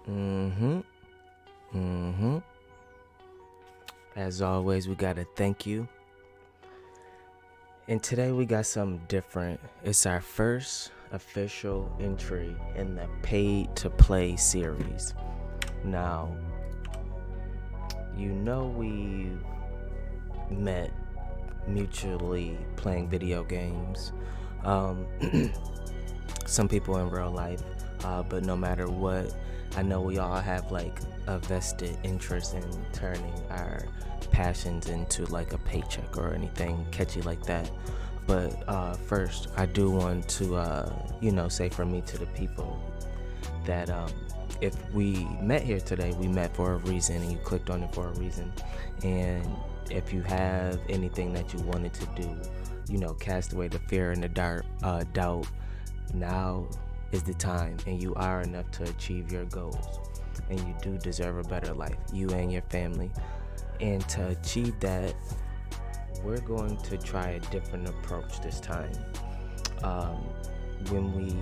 Mm-hmm. Mm-hmm. As always, we gotta thank you. And today we got something different. It's our first official entry in the paid to play series. Now, we've met mutually playing video games. Um, some people in real life, but no matter what, I know we all have like a vested interest in turning our passions into like a paycheck or anything catchy like that. But first, I do want to, say from me to the people that if we met here today, we met for a reason and you clicked on it for a reason. And if you have anything that you wanted to do, cast away the fear and the doubt. Now is the time, and you are enough to achieve your goals. And you do deserve a better life, you and your family. And to achieve that, we're going to try a different approach this time. When we,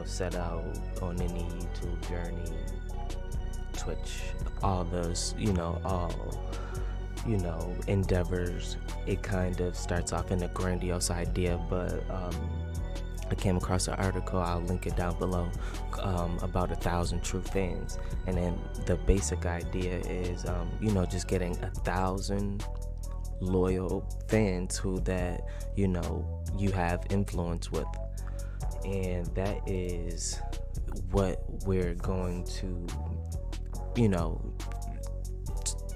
set out on any YouTube journey, Twitch, all those, endeavors, it kind of starts off in a grandiose idea, but I came across an article, I'll link it down below, about 1,000 true fans. And then the basic idea is, just getting 1,000 loyal fans who that, you have influence with. And that is what we're going to,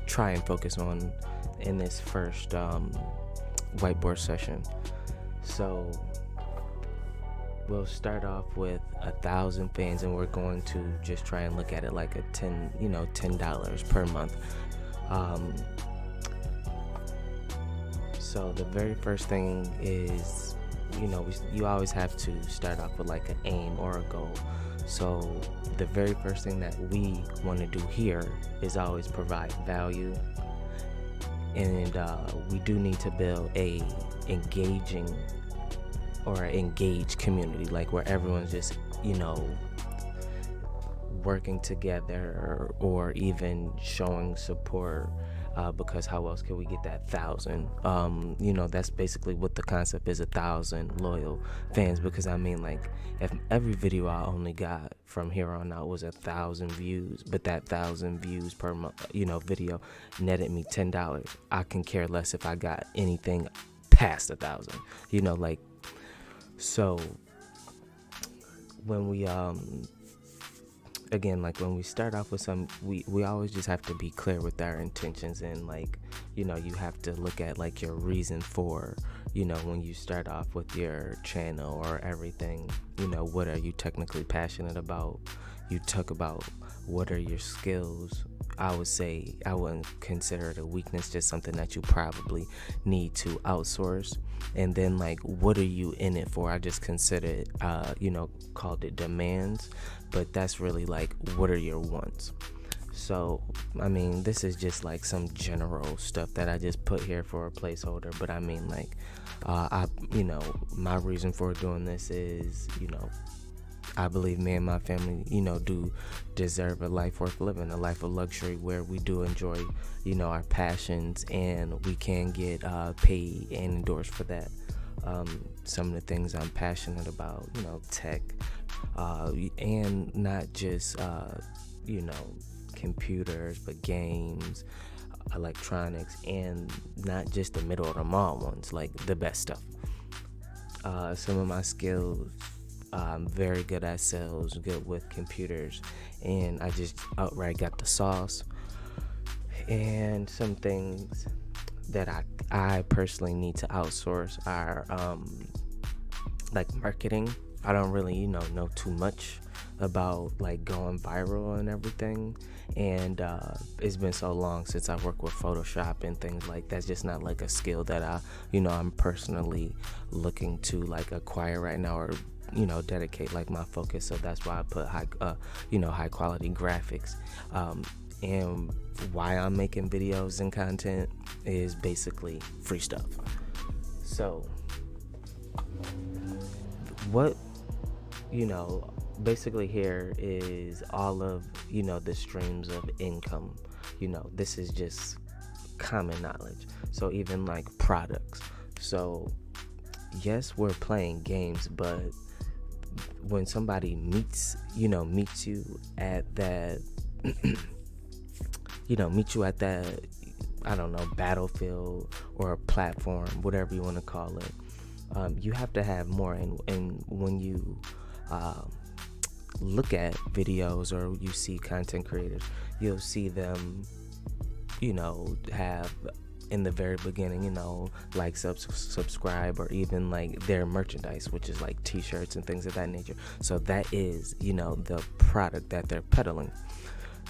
try and focus on in this first whiteboard session. So we'll start off with 1,000 fans, and we're going to just try and look at it like a $10 per month. So the very first thing is, you always have to start off with like an aim or a goal. So the very first thing that we want to do here is always provide value, and we do need to build a engaged community, like where everyone's just working together or even showing support, because how else can we get that 1,000? That's basically what the concept is, 1,000 loyal fans. Because I mean, like, if every video I only got from here on out was 1,000 views, but that 1,000 views per month, video netted me $10, I can care less if I got anything past 1,000. So when we when we start off with some, we always just have to be clear with our intentions, and you have to look at like your reason for, when you start off with your channel or everything, what are you technically passionate about? You talk about what are your skills. I would say I wouldn't consider it a weakness, just something that you probably need to outsource. And then what are you in it for? I just consider it, called it demands, but that's really what are your wants? So, I mean, this is just some general stuff that I just put here for a placeholder, but I mean, my reason for doing this is, I believe me and my family, do deserve a life worth living, a life of luxury where we do enjoy, our passions, and we can get paid and endorsed for that. Some of the things I'm passionate about, tech, and not just, computers, but games, electronics, and not just the middle of the mall ones, like the best stuff. Some of my skills, I'm very good at sales, good with computers, and I just outright got the sauce. And some things that I personally need to outsource are marketing. I don't really know too much about going viral and everything, and it's been so long since I worked with Photoshop and things like that. It's just not a skill that I'm personally looking to acquire right now, or dedicate my focus. So that's why I put high quality graphics. And why I'm making videos and content is basically free stuff. So what basically here is all of, the streams of income. This is just common knowledge. So even like products. So yes, we're playing games, but when somebody meets you at that meet you at that, I don't know, battlefield or a platform, whatever you want to call it, you have to have more. And when you look at videos or you see content creators, you'll see them have in the very beginning, like subscribe, or even like their merchandise, which is like t-shirts and things of that nature. So that is the product that they're peddling.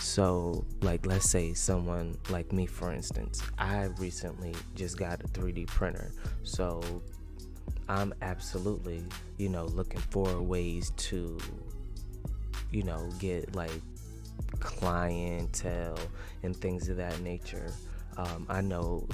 So like, let's say someone like me, for instance, I recently just got a 3D printer. So I'm absolutely looking for ways to get like clientele and things of that nature. I know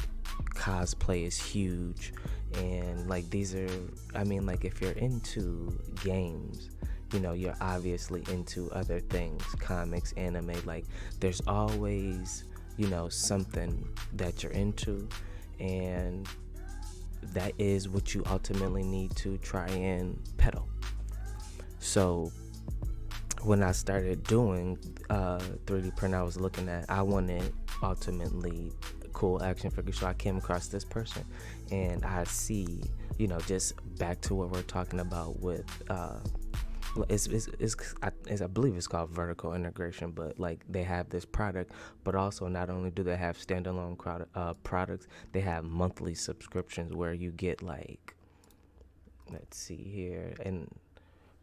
cosplay is huge, and like these are, like if you're into games, you're obviously into other things, comics, anime, like there's always something that you're into, and that is what you ultimately need to try and peddle. So when I started doing 3D print, I wanted ultimately cool action figures. So I came across this person, and I see, just back to what we're talking about with I believe it's called vertical integration, but like they have this product, but also not only do they have standalone products, they have monthly subscriptions where you get like, let's see here, and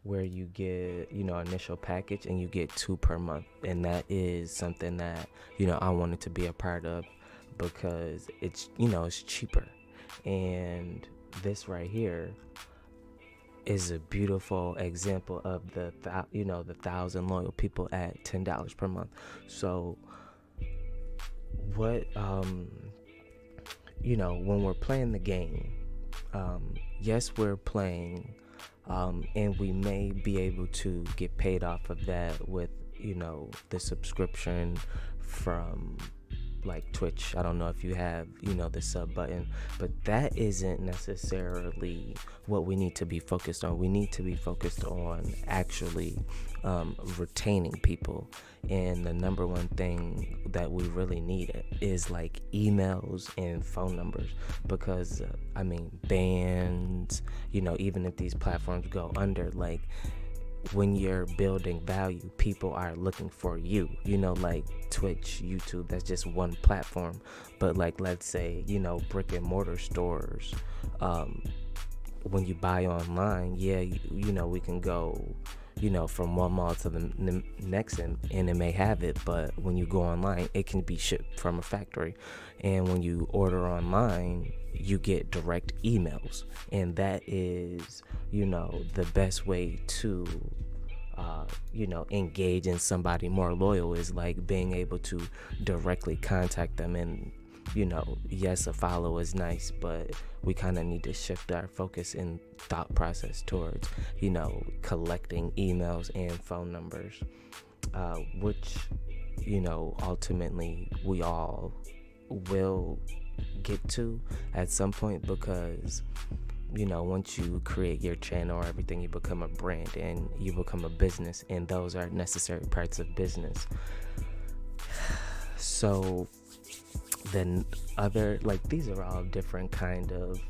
where you get initial package and you get 2 per month. And that is something that I wanted to be a part of, because it's it's cheaper. And this right here is a beautiful example of the 1,000 loyal people at $10 per month. So what when we're playing the game, yes, we're playing, and we may be able to get paid off of that with the subscription from like Twitch. I don't know if you have the sub button, but that isn't necessarily what we need to be focused on. We need to be focused on actually retaining people. And the number one thing that we really need is like emails and phone numbers, because bands, even if these platforms go under, like when you're building value, people are looking for you, like Twitch, YouTube, that's just one platform. But like, let's say, brick and mortar stores, when you buy online, we can go, from one mall to the next, and it may have it, but when you go online, it can be shipped from a factory. And when you order online, you get direct emails, and that is the best way to engage in somebody more loyal, is like being able to directly contact them. And yes, a follow is nice, but we kind of need to shift our focus and thought process towards collecting emails and phone numbers, which ultimately we all will get to at some point, because once you create your channel or everything, you become a brand and you become a business, and those are necessary parts of business. So then these are all different kind of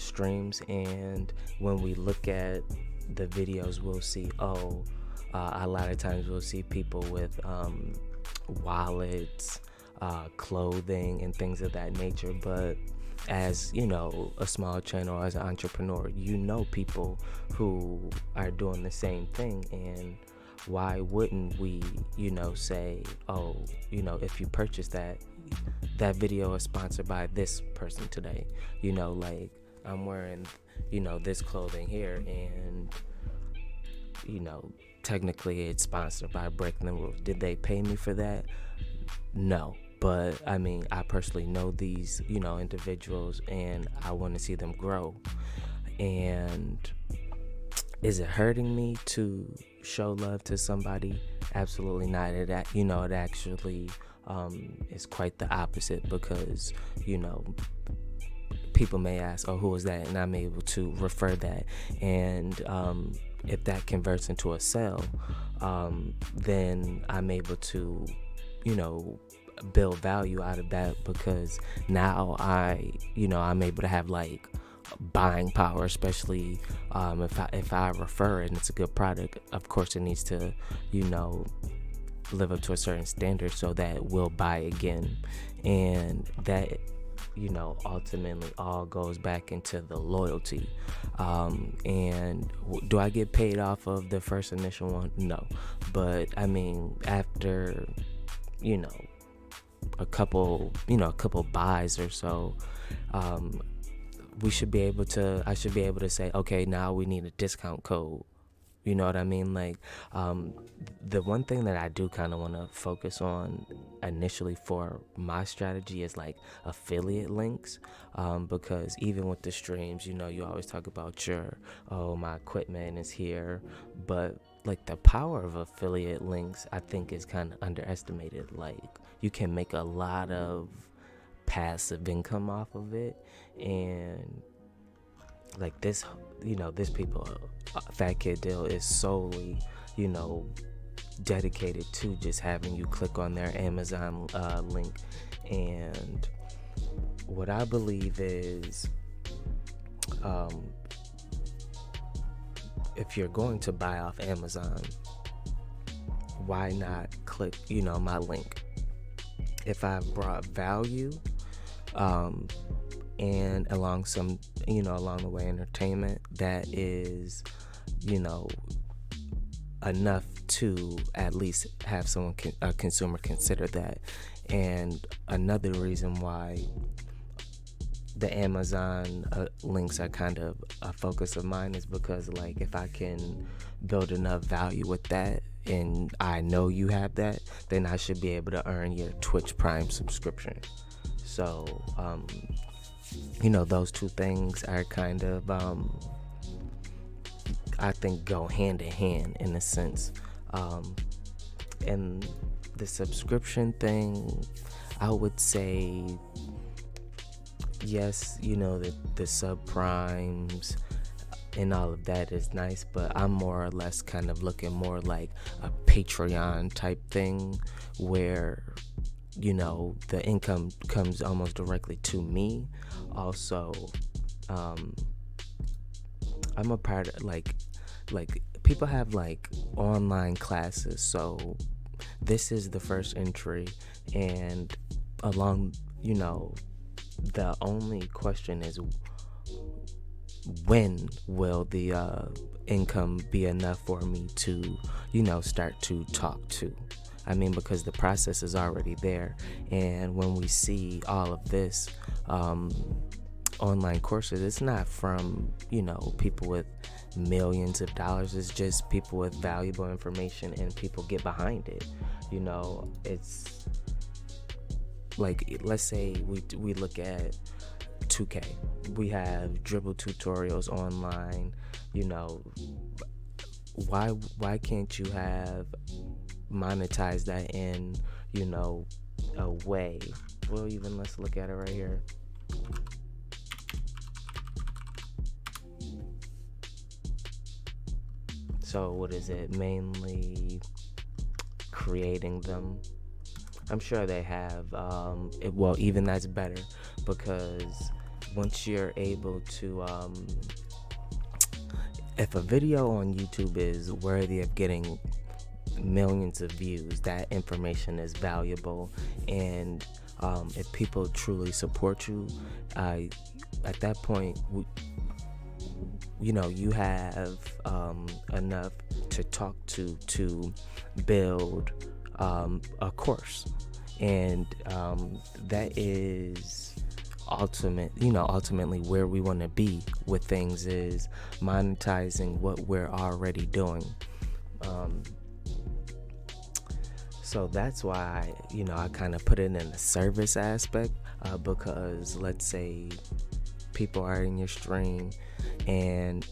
streams, and when we look at the videos, we'll see a lot of times we'll see people with wallets, clothing, and things of that nature. But as a small channel, as an entrepreneur, people who are doing the same thing. And why wouldn't we say, if you purchase that video is sponsored by this person today, like I'm wearing this clothing here, and technically it's sponsored by Breaking the Rules. Did they pay me for that? No. But I personally know these individuals, and I want to see them grow. And is it hurting me to show love to somebody? Absolutely not. It actually is quite the opposite, because people may ask, "Oh, who is that?" And I'm able to refer that. And if that converts into a sale, then I'm able to, build value out of that, because now I'm able to have like buying power, especially if I refer it and it's a good product. Of course, it needs to, live up to a certain standard so that we'll buy again, and that ultimately all goes back into the loyalty. And do I get paid off of the first initial one? No, but I mean, after a couple buys or so, I should be able to say, okay, now we need a discount code. You know what I mean? Like, the one thing that I do kind of want to focus on initially for my strategy is like affiliate links, because even with the streams, you always talk about my equipment is here, but like the power of affiliate links, I think, is kind of underestimated. Like, you can make a lot of passive income off of it, and like this people Fat Kid Deal is solely dedicated to just having you click on their Amazon link. And what I believe is, if you're going to buy off Amazon, why not click my link? If I brought value, and along the way entertainment that is enough to at least have a consumer consider that. And another reason why the Amazon links are kind of a focus of mine is because, like, if I can build enough value with that, and I know you have that, then I should be able to earn your Twitch Prime subscription. So those two things are kind of I think go hand in hand in a sense. And the subscription thing, I would say yes, the subprimes and all of that is nice, but I'm more or less kind of looking more like a Patreon type thing, where the income comes almost directly to me. Also, I'm a part of like people have like online classes, so this is the first entry, and along the only question is, when will the income be enough for me to start to talk to? I mean, because the process is already there, and when we see all of this online courses, it's not from people with millions of dollars. It's just people with valuable information, and people get behind it. It's like, let's say we look at 2K. We have dribble tutorials online. Why can't you have monetize that in a way? Well, even let's look at it right here. So what is it? Mainly creating them. I'm sure they have well, even that's better, because once you're able to if a video on YouTube is worthy of getting millions of views, that information is valuable. And if people truly support you, at that point, you have enough to talk to build a course. And that is ultimately where we want to be with things, is monetizing what we're already doing. So that's why I kind of put it in a service aspect, because let's say people are in your stream and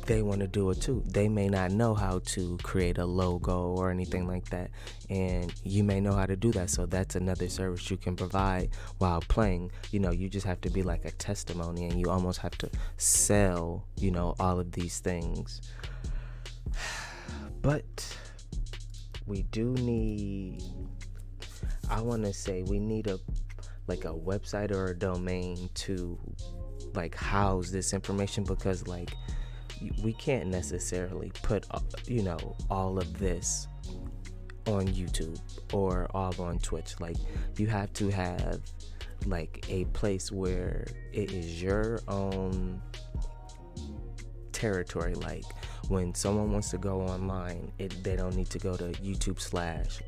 they want to do it too. They may not know how to create a logo or anything like that, and you may know how to do that. So that's another service you can provide while playing. You just have to be like a testimony, and you almost have to sell, all of these things. But we do need, I want to say, we need a website or a domain to house this information, because we can't necessarily put all of this on YouTube or all on Twitch. You have to have a place where it is your own territory. When someone wants to go online, they don't need to go to YouTube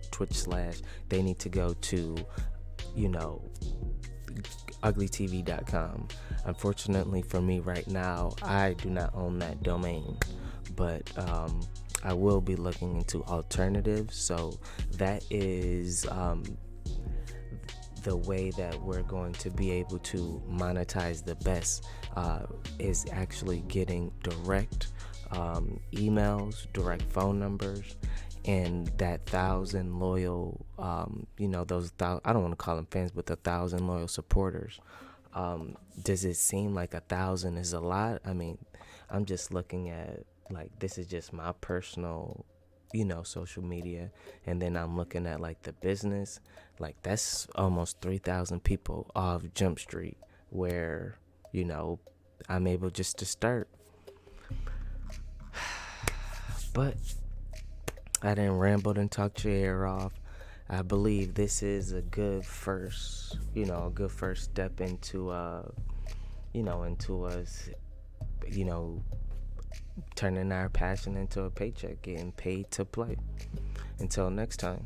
/ Twitch / they need to go to uglytv.com. Unfortunately for me right now, I do not own that domain, but I will be looking into alternatives. So that is the way that we're going to be able to monetize the best, is actually getting direct emails, direct phone numbers, and that 1,000 loyal, those I don't want to call them fans, but the 1,000 loyal supporters. Does it seem like 1,000 is a lot? I mean, I'm just looking at this is just my personal, social media, and then I'm looking at the business. That's almost 3,000 people off Jump Street, where I'm able just to start. But I didn't ramble and talk your ear off. I believe this is a good first step into into us, turning our passion into a paycheck, getting paid to play. Until next time.